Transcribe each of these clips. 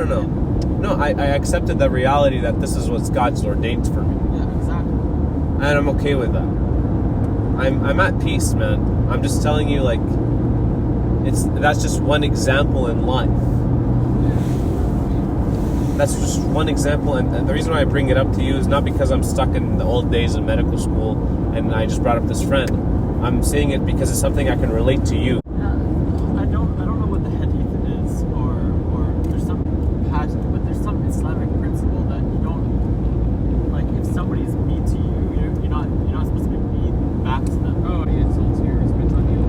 No, I accepted the reality that this is what God's ordained for me. Yeah, exactly. And I'm okay with that. I'm at peace, man. I'm just telling you, like, that's just one example in life. That's just one example, and the reason why I bring it up to you is not because I'm stuck in the old days of medical school and I just brought up this friend. I'm saying it because it's something I can relate to you. I don't know what the hadith is, or there's some passage, but there's some Islamic principle that you don't, like, if somebody's mean to you, you're not supposed to be mean back to them. Oh, he insults you or spits on you.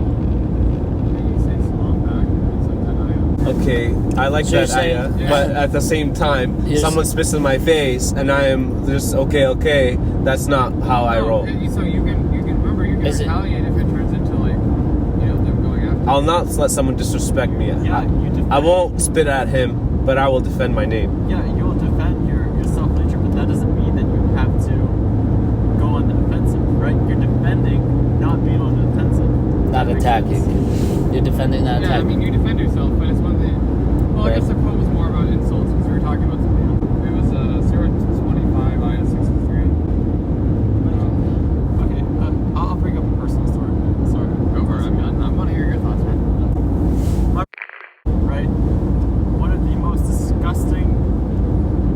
And you say salam back. It's like that ayah. Okay, I like So that you're saying- ayah, but at the same time, Yes. someone spits in my face and I am just okay. That's not how I roll. So you can remember, you can Is it- retaliate if it turns into, like, them going after you. I'll not let someone disrespect me. Yeah, you defend. I won't spit at him, but I will defend my name. Yeah, you'll defend your self-nature, but that doesn't mean that you have to go on the defensive, right? You're defending, not being on the defensive. Not attacking. You're defending, not Yeah, I attacking. mean, you defend yourself, but it's one thing. Well, I Right. guess the quote was more about insults because we were talking about something else. It was Surah 25, ayah 63. Okay, I'll bring up a personal story. Sorry. Go for it. I want to hear your thoughts, man. Right? One of the most disgusting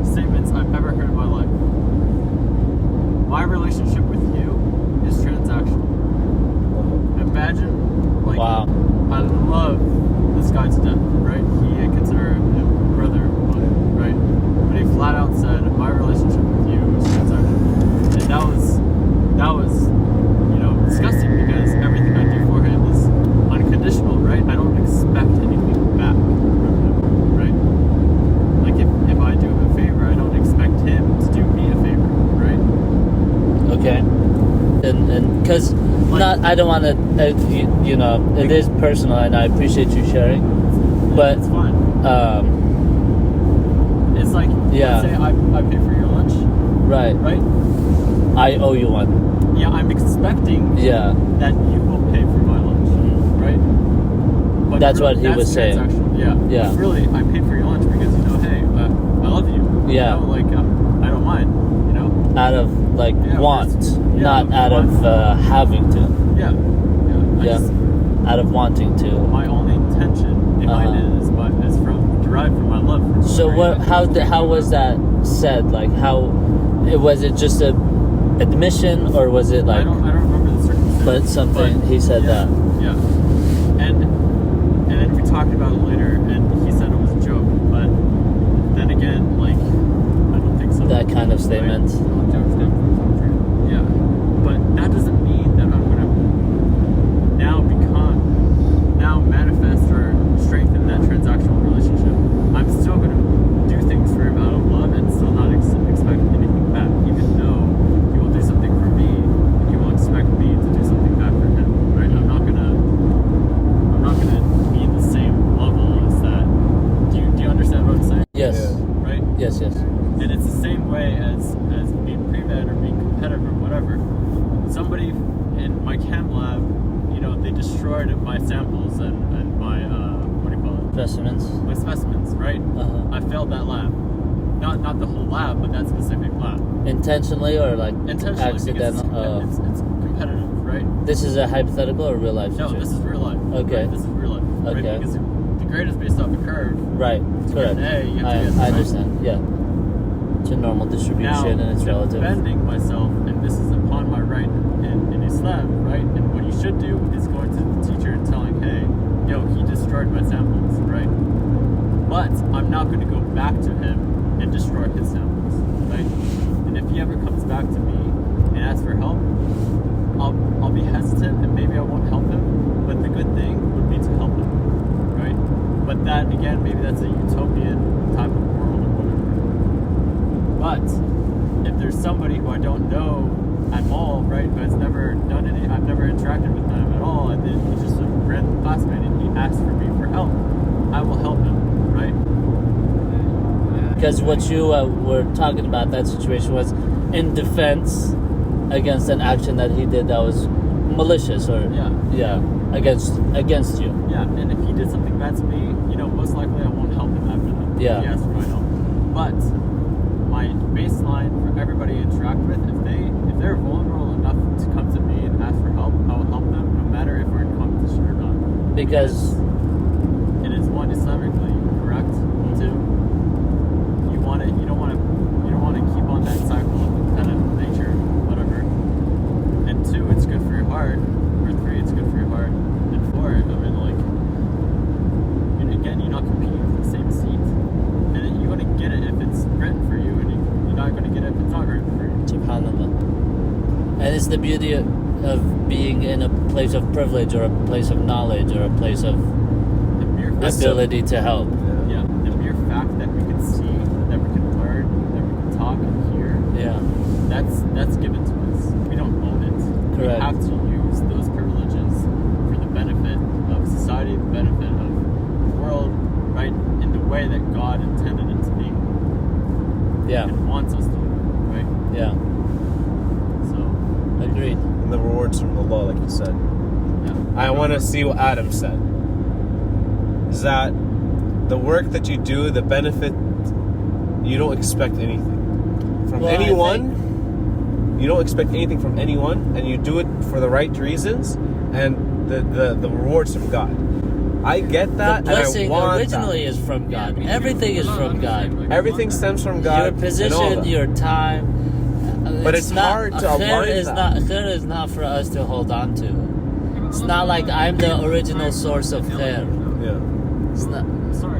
statements I've ever heard in my life. My relationship with you is transactional. Imagine, like, Wow. I love this guy to death, right? I consider him brother of mine, right? But he flat out said, my relationship with you is transactional. And that was, disgusting because everything I do for him is unconditional, right? I don't expect anything back from him, right? Like, if I do him a favor, I don't expect him to do me a favor, right? Okay. And because I don't want to, it is personal, and I appreciate you sharing. But It's fine. It's like, Yeah. let's say I pay for your lunch, right, right? I owe you one. Yeah, I'm expecting Yeah, that you will pay for my lunch, right? But That's what he that's was saying. transactional. Yeah. Yeah. But really, I paid for your lunch because, hey, I love you. Yeah. Like, I don't mind, out of like Yeah, want, yeah, not out want. of having to. Yeah. I Yeah, just, out of wanting to. my only intention behind it is derived from my love for So for what? you. How was that said? Like was it just a admission, or was it I like? don't remember the circumstances. But something he said yeah, that. Yeah. And then we talked about it later, and he said it was a joke. But then again, like, I don't think so. That kind of statement. All jokes stem from some truth. Yeah. But that doesn't mean that I'm gonna now manifest or strengthen that transactional relationship. I'm still gonna do things for him out of love and still not expect anything back, even though he will do something for me and he will expect me to do something back for him. Right? I'm not gonna be in the same level as that. Do you understand what I'm saying? Yes. Right? Yes. And it's the same way as being pre-med or being competitive or whatever. Somebody in my chem lab, they destroyed my samples and my, what do you call it? Specimens. My specimens, right? Uh-huh. I failed that lab. Not the whole lab, but that specific lab. Intentionally or like Intentionally, accidental? because it's competitive, right? This is a hypothetical or real life No, situation? this is real life. Okay. Right? This is real life. Right? Okay. Because the grade is based off a curve. Right. To Correct. get an A, you have to get I right. understand. Yeah. It's a normal distribution and it's relative. Defending myself, and this is upon my right in Islam, right? And what you should do is going to the teacher and telling, hey, he destroyed my samples, right? But I'm not going to go back to him and destroy his samples, right? And if he ever comes back to me and asks for help, I'll be hesitant and maybe I won't help him. But the good thing would be to help him, right? But that, again, maybe that's a utopian type of world or whatever. But if there's somebody who I don't know at all, right, who has never done I've never interacted with them at all, and then he's just a random classmate and he asks for me for help, I will help him, right? Because what you were talking about, that situation was in defense against an action that he did that was malicious or against you. Yeah, and if he did something bad to me, most likely I won't help him after that. Yeah. Yes, for my help. But my baseline for everybody I interact with, if they're vulnerable enough to come to me and ask for help, I will help them no matter if we're in competition or not. Because it is one, Islamically correct. Two, you don't want to keep on that cycle of competitive nature, whatever. And two, it's good for your heart. Or three, it's good for your heart. And four, again, you're not competing for the same seat. And you're going to get it if it's written for you, and you're not going to get it if it's not written for you. SubhanAllah. And it's the beauty of being in a place of privilege or a place of knowledge or a place of ability to help. Yeah, the mere fact that we can see, that we can learn, that we can talk and hear. Yeah. That's given to us. We don't own it. Correct. We have to use those privileges for the benefit of society, the benefit of the world, right? In the way that God intended it to be. Yeah. And wants us to, right? Yeah. So. Agreed. And the rewards from the law, like you said. Yeah. I want to see what Adam said. Is that the work that you do, the benefit, you don't expect anything from anyone. You don't expect anything from anyone, and you do it for the right reasons, and the rewards from God. I get that, The blessing and I want originally that. is from God. Everything is from God. Everything stems from God. Your and all position, that. your time. But it's hard to align that. Khair is not for us to hold on to. It's not like I'm the original source of khair. Yeah. It's not. Sorry,